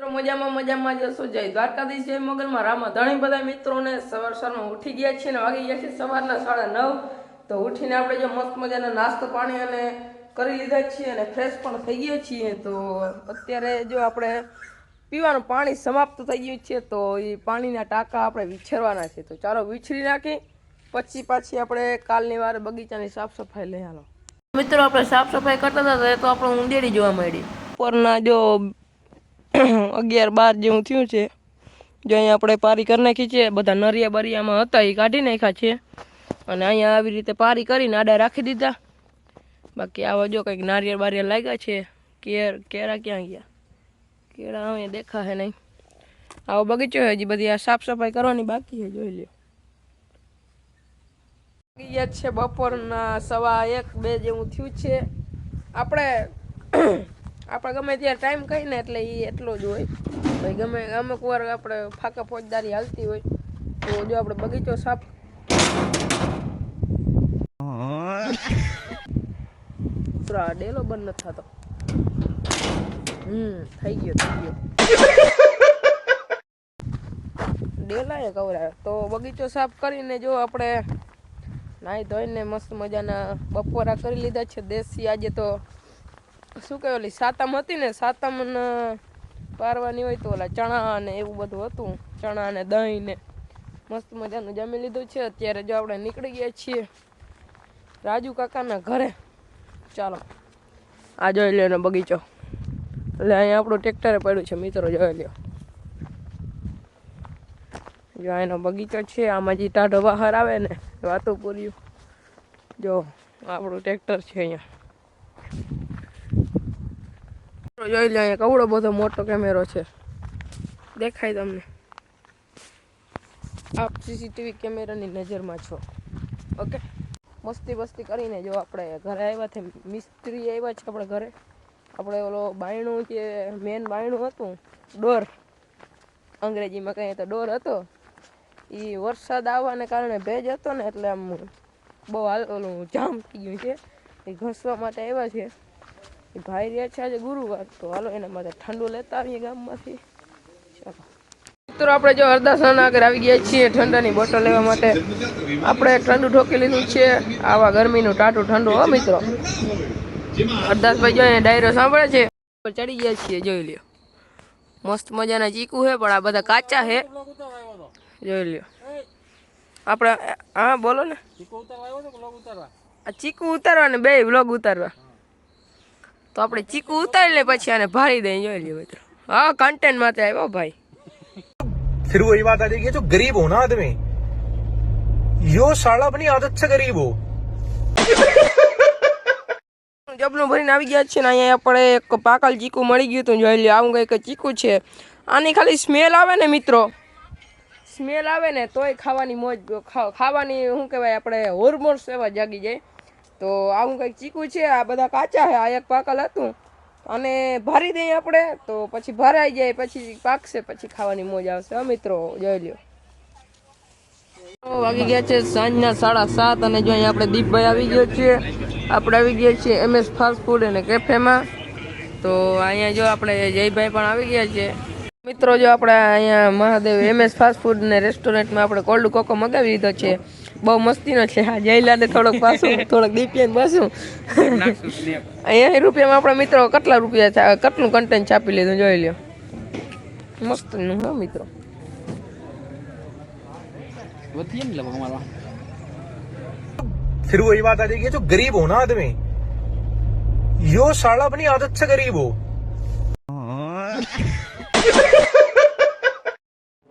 મજામાં જશો જય દ્વારકાધીશ જય મોગલમાં રામા ઘણી બધા મિત્રોને સવારમાં ઉઠી ગયા છે ને વાગી ગયા છે સવારના 9:30 તો ઉઠીને આપણે જો મસ્ત મજાના નાસ્તો પાણી અને કરી લીધા છીએ અને ફ્રેશ પણ થઈ ગયા છીએ તો અત્યારે જો આપણે પીવાનું પાણી સમાપ્ત થઈ ગયું છે તો એ પાણીના ટાંકા આપણે વિછરવાના છે તો ચાલો વિછરી નાખી પછી પાછી આપણે કાલની વાર બગીચાની સાફ સફાઈ લઈ આલો મિત્રો આપણે સાફ સફાઈ કરતા હતા તો આપણે ઊંધેડી જોવા મળી ઉપરના જો 11-12 જેવું થયું છે જો અહીંયા આપણે પારી કરી નાખી છે બધા નરિયા બરિયામાં હતા એ કાઢી નાખ્યા છે અને અહીંયા આવી રીતે પારી કરીને આડા રાખી દીધા બાકી આવા જો કંઈક નારિયેળ બારિયેળ લાગ્યા છે કેળા ક્યાં ગયા કેળા હવે દેખાશે નહીં આવો બગીચો છે હજી બધી આ સાફ સફાઈ કરવાની બાકી છે જોઈ લ્યો ગયા છે બપોરના 1:15-2 જેવું થયું છે આપણે ગમે ત્યારે ટાઈમ કહીને એટલે એ એટલો જ હોય ભાઈ ગમે અમુક વાર આપણે ફાંકા ફોજદારી હાલતી હોય તો જો આપણે બગીચો સાફ ડેલો બંધ નથી થતો થઈ ગયો ડેલાએ કવરાય તો બગીચો સાફ કરીને જો આપણે નાહી ધોઈને મસ્ત મજાના બપોરા કરી લીધા છે દેશી આજે તો શું કહેવાય ઓલી સાતમ હતી ને સાતમ પારવાની હોય તો ઓલા ચણા ને એવું બધું હતું ચણા ને દહીં ને મસ્ત મજાનું જમી લીધું છે અત્યારે જો આપણે નીકળી ગયા છીએ રાજુ કાકાના ઘરે ચાલો આ જોઈ લ્યો એનો બગીચો એટલે અહીંયા આપણું ટ્રેક્ટરે પડ્યું છે મિત્રો જોઈ લ્યો જો એનો બગીચો છે આમાં જે ટાઢો બહાર આવે ને વાતો પૂર્યું જો આપણું ટ્રેક્ટર છે અહીંયા જોઈ લે અહીંયા કવડો બધો મોટો કેમેરો છે દેખાય તમને આપ સીસીટીવી કેમેરાની નજરમાં છો ઓકે મસ્તી કરીને જો આપણે ઘરે આવ્યા છે મિસ્ત્રી આવ્યા છે આપણે ઘરે આપણે ઓલો બાયણું જે મેન બાયણું હતું ડોર અંગ્રેજીમાં કહીએ તો ડોર હતો એ વરસાદ આવવાને કારણે ભેજ હતો ને એટલે આમ બહુ ઓલું જામ થઈ ગયું છે એ ઘસવા માટે આવ્યા છે એ ભાઈ રહ્યા છે આજે ગુરુવાર તો હાલો એના માટે ઠંડુ લેતા આવીએ ગામમાંથી ચાલો મિત્રો આપણે જો અરદાસના આગળ આવી ગયા છીએ ઠંડાની બોટલ લેવા માટે આપણે ઠંડુ ઠોકી લીધું છે આવા ગરમીનું ટાટું ઠંડુ હો મિત્રો અરદાસભાઈ જો અહીંયા ડાયરો સાંભળે છે ચડી ગયા છીએ જોઈ લ્યો મસ્ત મજાના ચીકુ છે પણ આ બધા કાચા છે જોઈ લ્યો આપણે હા બોલો ને આ ચીકુ ઉતારવા ને બે વ્લોગ ઉતારવા તો આપણે ચીકુ ઉતારી લે પછી આને ભારી દઈ જોઈ લ્યો મિત્રો હા કન્ટેન્ટ માટે આવ્યો ભાઈ फिर वही बात आ जाएगी जो गरीब हो ना आदमी यो साला अपनी आदत से गरीब हो જબલું ભરીને આવી ગયા છે ને અહીંયા આપણે એક પાકલ ચીકુ મળી ગયું હતું જોઈ લે આવું કંઈક ચીકુ છે આની ખાલી સ્મેલ આવે ને મિત્રો સ્મેલ આવે ને તોય ખાવાની મોજ ખાવાની શું કહેવાય આપણે હોર્મોન્સ એવા જાગી જાય તો આવું કંઈક ચીકુ છે આ બધા કાચા છે આ એક પાકલ હતું અને ભારી દઈએ આપણે તો પછી ભરાઈ જાય પછી પાકશે પછી ખાવાની મોજ આવશે મિત્રો જોઈ લ્યો વાગી ગયા છે સાંજના 7:30 અને જો અહીંયા આપણે દીપભાઈ આવી ગયો છે આપણે આવી ગયા છીએ MS ફાસ્ટ ફૂડ અને કેફેમાં તો અહીંયા જો આપણે જયભાઈ પણ આવી ગયા છે મિત્રો જો આપણે અહીંયા મહાદેવ MS ફાસ્ટ ફૂડ ને રેસ્ટોરન્ટમાં આપણે કોલ્ડ કોકો મગાવી લીધો છે બહુ મસ્તીનો છે હા જયલાને થોડોક પાછું થોડોક દીપિયાને પાછું અહીંયા રૂપિયામાં આપણા મિત્રો કેટલા રૂપિયા કેટલું કન્ટેન્ટ છાપી લીધું જોઈ લ્યો મસ્તનું હા મિત્રો फिर वही बात आ जाएगी जो गरीब हो ना आदमी यो साला अपनी आदत से गरीब हो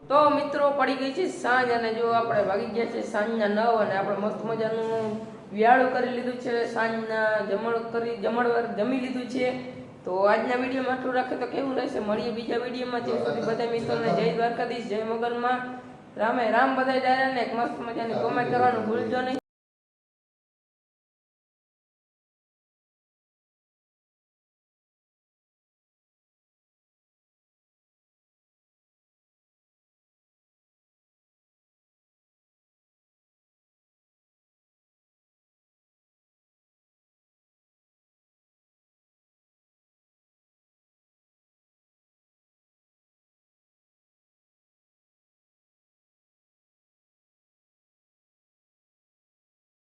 તો મિત્રો પડી ગઈ છે સાંજ અને જો આપણે વાગી ગયા છે સાંજના 9 અને આપણે મસ્ત મજાનું વ્યાળું કરી લીધું છે સાંજના જમણવાર જમી લીધું છે તો આજના વિડીયોમાં આટલું રાખે તો કેવું રહેશે મળીએ બીજા વિડીયોમાં ત્યાં સુધી બધા મિત્રોને જય દ્વારકાધીશ જય મોગલમાં રામે રામ બધાય ડાયરાને એક મસ્ત મજાની કોમેન્ટ કરવાનું ભૂલજો નહીં